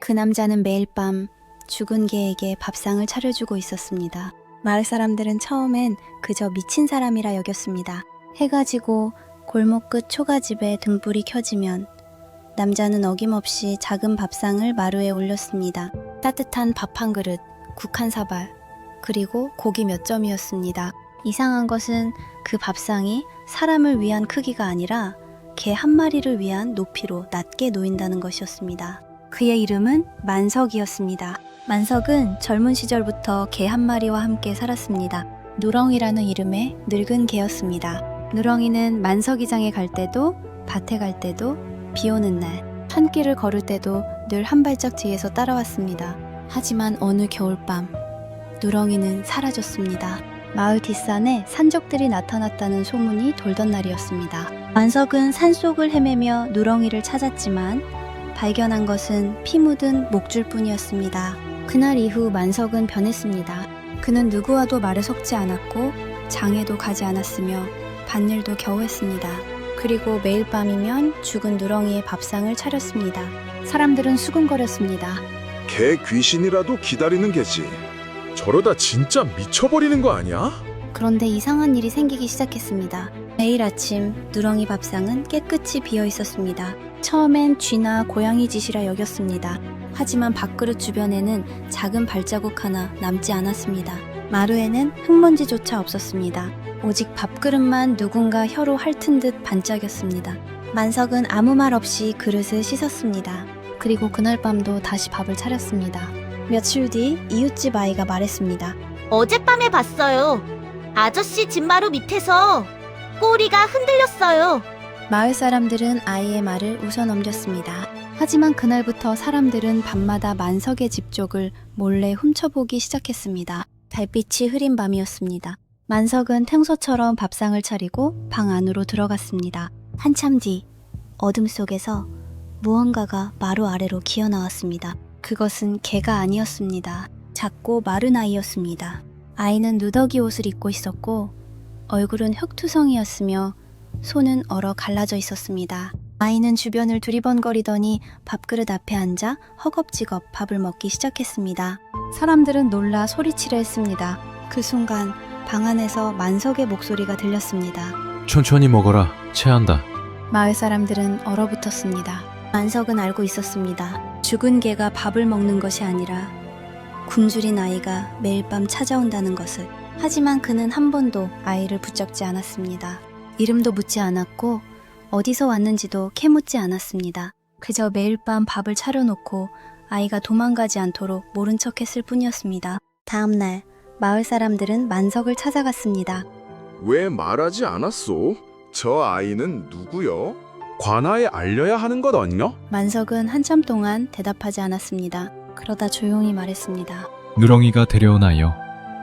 그 남자는 매일 밤 죽은 개에게 밥상을 차려주고 있었습니다. 마을 사람들은 처음엔 그저 미친 사람이라 여겼습니다. 해가 지고 골목 끝 초가집에 등불이 켜지면 남자는 어김없이 작은 밥상을 마루에 올렸습니다. 따뜻한 밥 한 그릇, 국 한 사발, 그리고 고기 몇 점이었습니다. 이상한 것은 그 밥상이 사람을 위한 크기가 아니라 개 한 마리를 위한 높이로 낮게 놓인다는 것이었습니다. 그의 이름은 만석이었습니다. 만석은 젊은 시절부터 개 한 마리와 함께 살았습니다. 누렁이라는 이름의 늙은 개였습니다. 누렁이는 만석이장에 갈 때도, 밭에 갈 때도, 비 오는 날, 한 길을 걸을 때도 늘 한 발짝 뒤에서 따라왔습니다. 하지만 어느 겨울밤, 누렁이는 사라졌습니다. 마을 뒷산에 산적들이 나타났다는 소문이 돌던 날이었습니다. 만석은 산속을 헤매며 누렁이를 찾았지만 발견한 것은 피 묻은 목줄뿐이었습니다. 그날 이후 만석은 변했습니다. 그는 누구와도 말을 섞지 않았고 장에도 가지 않았으며 밭일도 겨우 했습니다. 그리고 매일 밤이면 죽은 누렁이의 밥상을 차렸습니다. 사람들은 수군거렸습니다. 개 귀신이라도 기다리는 개지. 저러다 진짜 미쳐버리는 거 아니야? 그런데 이상한 일이 생기기 시작했습니다. 매일 아침 누렁이 밥상은 깨끗이 비어 있었습니다. 처음엔 쥐나 고양이 짓이라 여겼습니다. 하지만 밥그릇 주변에는 작은 발자국 하나 남지 않았습니다. 마루에는 흙먼지조차 없었습니다. 오직 밥그릇만 누군가 혀로 핥은 듯 반짝였습니다. 만석은 아무 말 없이 그릇을 씻었습니다. 그리고 그날 밤도 다시 밥을 차렸습니다. 며칠 뒤 이웃집 아이가 말했습니다. 어젯밤에 봤어요. 아저씨 집마루 밑에서 꼬리가 흔들렸어요. 마을 사람들은 아이의 말을 웃어넘겼습니다. 하지만 그날부터 사람들은 밤마다 만석의 집 쪽을 몰래 훔쳐보기 시작했습니다. 달빛이 흐린 밤이었습니다. 만석은 평소처럼 밥상을 차리고 방 안으로 들어갔습니다. 한참 뒤 어둠 속에서 무언가가 마루 아래로 기어나왔습니다. 그것은 개가 아니었습니다. 작고 마른 아이였습니다. 아이는 누더기 옷을 입고 있었고 얼굴은 흙투성이였으며 손은 얼어 갈라져 있었습니다. 아이는 주변을 두리번거리더니 밥그릇 앞에 앉아 허겁지겁 밥을 먹기 시작했습니다. 사람들은 놀라 소리치려 했습니다. 그 순간 방 안에서 만석의 목소리가 들렸습니다. 천천히 먹어라. 체한다. 마을 사람들은 얼어붙었습니다. 만석은 알고 있었습니다. 죽은 개가 밥을 먹는 것이 아니라 굶주린 아이가 매일 밤 찾아온다는 것을. 하지만 그는 한 번도 아이를 붙잡지 않았습니다. 이름도 묻지 않았고 어디서 왔는지도 캐묻지 않았습니다. 그저 매일 밤 밥을 차려놓고 아이가 도망가지 않도록 모른 척했을 뿐이었습니다. 다음 날 마을 사람들은 만석을 찾아갔습니다. 왜 말하지 않았소? 저 아이는 누구요? 관아에 알려야 하는 것 아니냐? 만석은 한참 동안 대답하지 않았습니다. 그러다 조용히 말했습니다. 누렁이가 데려온 아이요.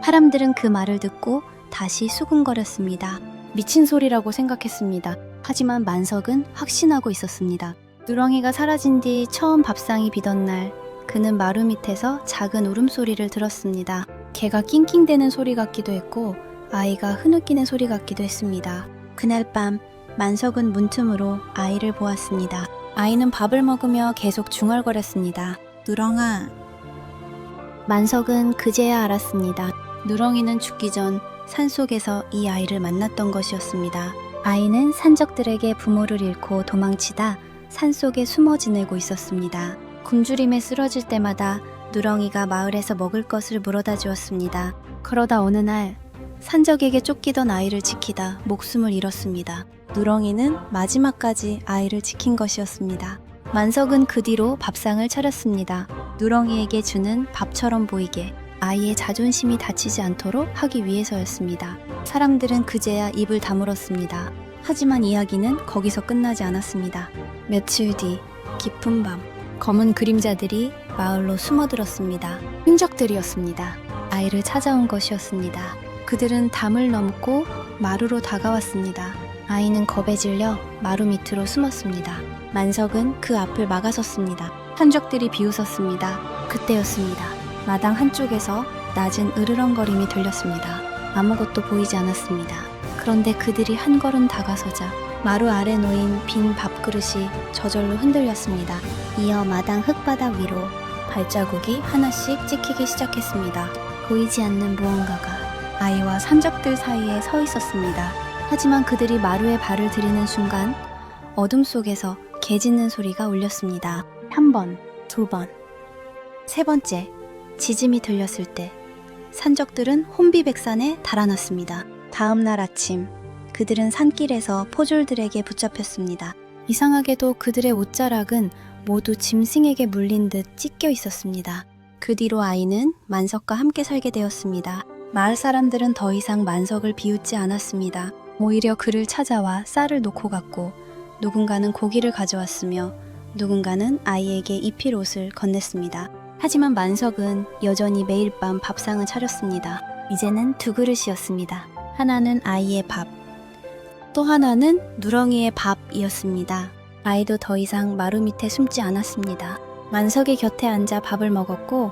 사람들은 그 말을 듣고 다시 수군거렸습니다. 미친 소리라고 생각했습니다. 하지만 만석은 확신하고 있었습니다. 누렁이가 사라진 뒤 처음 밥상이 비던 날, 그는 마루 밑에서 작은 울음소리를 들었습니다. 개가 낑낑대는 소리 같기도 했고 아이가 흐느끼는 소리 같기도 했습니다. 그날 밤 만석은 문틈으로 아이를 보았습니다. 아이는 밥을 먹으며 계속 중얼거렸습니다. 누렁아. 만석은 그제야 알았습니다. 누렁이는 죽기 전 산속에서 이 아이를 만났던 것이었습니다. 아이는 산적들에게 부모를 잃고 도망치다 산속에 숨어 지내고 있었습니다. 굶주림에 쓰러질 때마다 누렁이가 마을에서 먹을 것을 물어다 주었습니다. 그러다 어느 날 산적에게 쫓기던 아이를 지키다 목숨을 잃었습니다. 누렁이는 마지막까지 아이를 지킨 것이었습니다. 만석은 그 뒤로 밥상을 차렸습니다. 누렁이에게 주는 밥처럼 보이게, 아이의 자존심이 다치지 않도록 하기 위해서였습니다. 사람들은 그제야 입을 다물었습니다. 하지만 이야기는 거기서 끝나지 않았습니다. 며칠 뒤 깊은 밤, 검은 그림자들이 마을로 숨어들었습니다. 흔적들이었습니다. 아이를 찾아온 것이었습니다. 그들은 담을 넘고 마루로 다가왔습니다. 아이는 겁에 질려 마루 밑으로 숨었습니다. 만석은 그 앞을 막아섰습니다. 흔적들이 비웃었습니다. 그때였습니다. 마당 한쪽에서 낮은 으르렁거림이 들렸습니다. 아무것도 보이지 않았습니다. 그런데 그들이 한 걸음 다가서자 마루 아래 놓인 빈 밥그릇이 저절로 흔들렸습니다. 이어 마당 흙바닥 위로 발자국이 하나씩 찍히기 시작했습니다. 보이지 않는 무언가가 아이와 산적들 사이에 서 있었습니다. 하지만 그들이 마루에 발을 들이는 순간 어둠 속에서 개 짖는 소리가 울렸습니다. 한 번, 두 번, 세 번째 짖음이 들렸을 때 산적들은 혼비백산에 달아났습니다. 다음 날 아침 그들은 산길에서 포졸들에게 붙잡혔습니다. 이상하게도 그들의 옷자락은 모두 짐승에게 물린 듯 찢겨 있었습니다. 그 뒤로 아이는 만석과 함께 살게 되었습니다. 마을 사람들은 더 이상 만석을 비웃지 않았습니다. 오히려 그를 찾아와 쌀을 놓고 갔고 누군가는 고기를 가져왔으며 누군가는 아이에게 입힐 옷을 건넸습니다. 하지만 만석은 여전히 매일 밤 밥상을 차렸습니다. 이제는 두 그릇이었습니다. 하나는 아이의 밥, 또 하나는 누렁이의 밥이었습니다. 아이도 더 이상 마루 밑에 숨지 않았습니다. 만석의 곁에 앉아 밥을 먹었고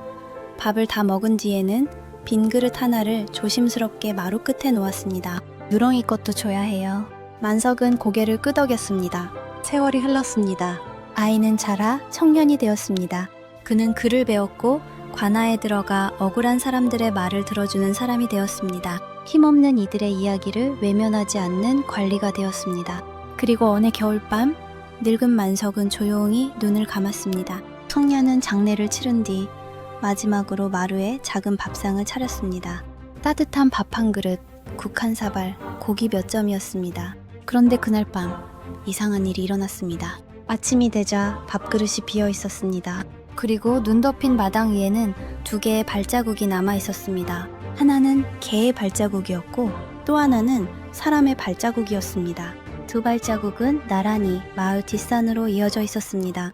밥을 다 먹은 뒤에는 빈 그릇 하나를 조심스럽게 마루 끝에 놓았습니다. 누렁이 것도 줘야 해요. 만석은 고개를 끄덕였습니다. 세월이 흘렀습니다. 아이는 자라 청년이 되었습니다. 그는 글을 배웠고 관아에 들어가 억울한 사람들의 말을 들어주는 사람이 되었습니다. 힘없는 이들의 이야기를 외면하지 않는 관리가 되었습니다. 그리고 어느 겨울밤 늙은 만석은 조용히 눈을 감았습니다. 청년은 장례를 치른 뒤 마지막으로 마루에 작은 밥상을 차렸습니다. 따뜻한 밥 한 그릇, 국 한 사발, 고기 몇 점이었습니다. 그런데 그날 밤 이상한 일이 일어났습니다. 아침이 되자 밥그릇이 비어 있었습니다. 그리고 눈 덮인 마당 위에는 두 개의 발자국이 남아 있었습니다. 하나는 개의 발자국이었고 또 하나는 사람의 발자국이었습니다. 두 발자국은 나란히 마을 뒷산으로 이어져 있었습니다.